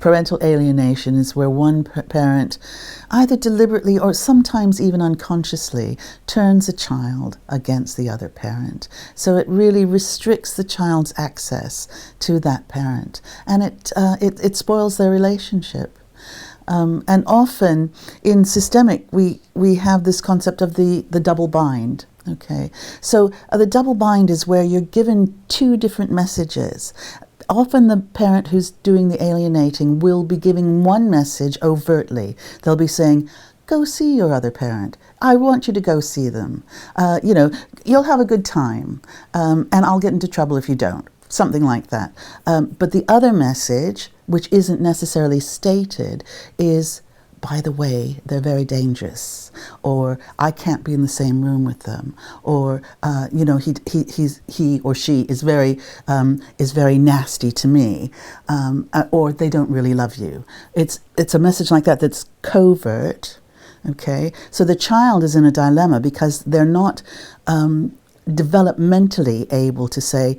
Parental alienation is where one parent, either deliberately or sometimes even unconsciously, turns a child against the other parent. So it really restricts the child's access to that parent, and it spoils their relationship. And often in systemic, we have this concept of the double bind. Okay, so the double bind is where you're given two different messages. Often the parent who's doing the alienating will be giving one message overtly. They'll be saying, go see your other parent. I want you to go see them. You'll have a good time, and I'll get into trouble if you don't. Something like that. But the other message, which isn't necessarily stated, is, by the way, they're very dangerous, or I can't be in the same room with them, or he or she is very nasty to me, or they don't really love you. It's a message like that that's covert. Okay, so the child is in a dilemma because they're not developmentally able to say,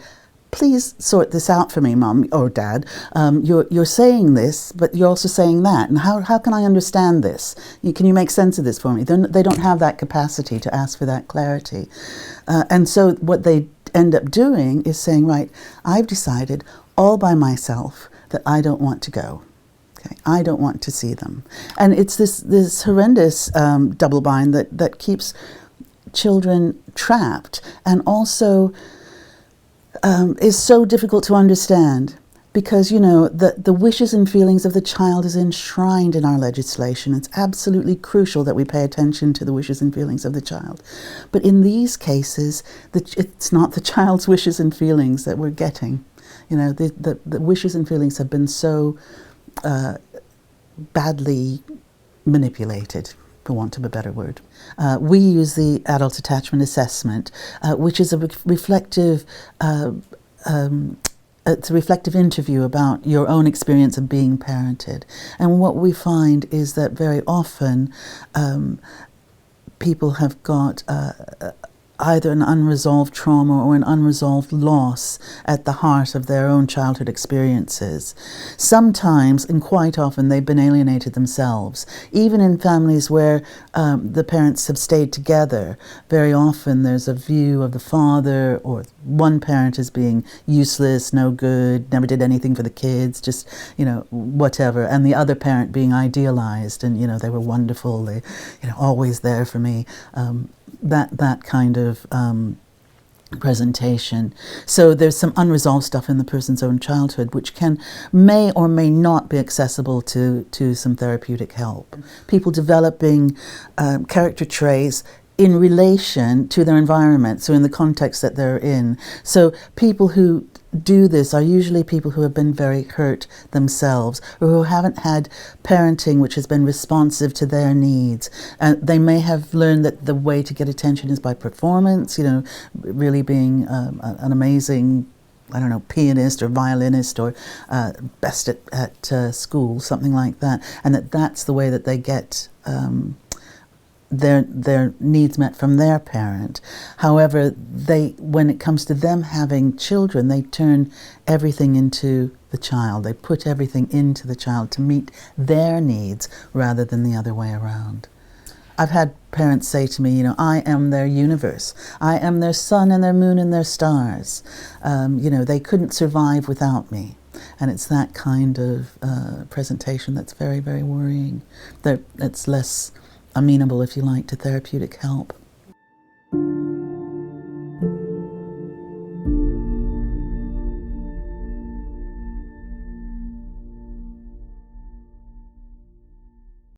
please sort this out for me, Mom or Dad. You're saying this, but you're also saying that. And how can I understand this? Can you make sense of this for me? They don't have that capacity to ask for that clarity. And so what they end up doing is saying, right, I've decided all by myself that I don't want to go. Okay, I don't want to see them. And it's this horrendous double bind that keeps children trapped, and also is so difficult to understand, because the wishes and feelings of the child is enshrined in our legislation. It's absolutely crucial that we pay attention to the wishes and feelings of the child. But in these cases, it's not the child's wishes and feelings that we're getting. The wishes and feelings have been so badly manipulated, for want of a better word. We use the adult attachment assessment, which is a reflective it's a reflective interview about your own experience of being parented. And what we find is that very often people have got either an unresolved trauma or an unresolved loss at the heart of their own childhood experiences. Sometimes, and quite often, they've been alienated themselves. Even in families where the parents have stayed together, very often there's a view of the father or one parent as being useless, no good, never did anything for the kids, just, whatever, and the other parent being idealized, and, they were wonderful, they, always there for me. That kind of presentation. So there's some unresolved stuff in the person's own childhood which may or may not be accessible to some therapeutic help. People developing character traits in relation to their environment, so in the context that they're in. So people who do this are usually people who have been very hurt themselves, or who haven't had parenting which has been responsive to their needs. And they may have learned that the way to get attention is by performance, really being an amazing, pianist or violinist, or best at school, something like that, and that's the way that they get their needs met from their parent. However, when it comes to them having children, they turn everything into the child. They put everything into the child to meet their needs rather than the other way around. I've had parents say to me, I am their universe. I am their sun and their moon and their stars. They couldn't survive without me. And it's that kind of presentation that's very, very worrying. It's less amenable, if you like, to therapeutic help.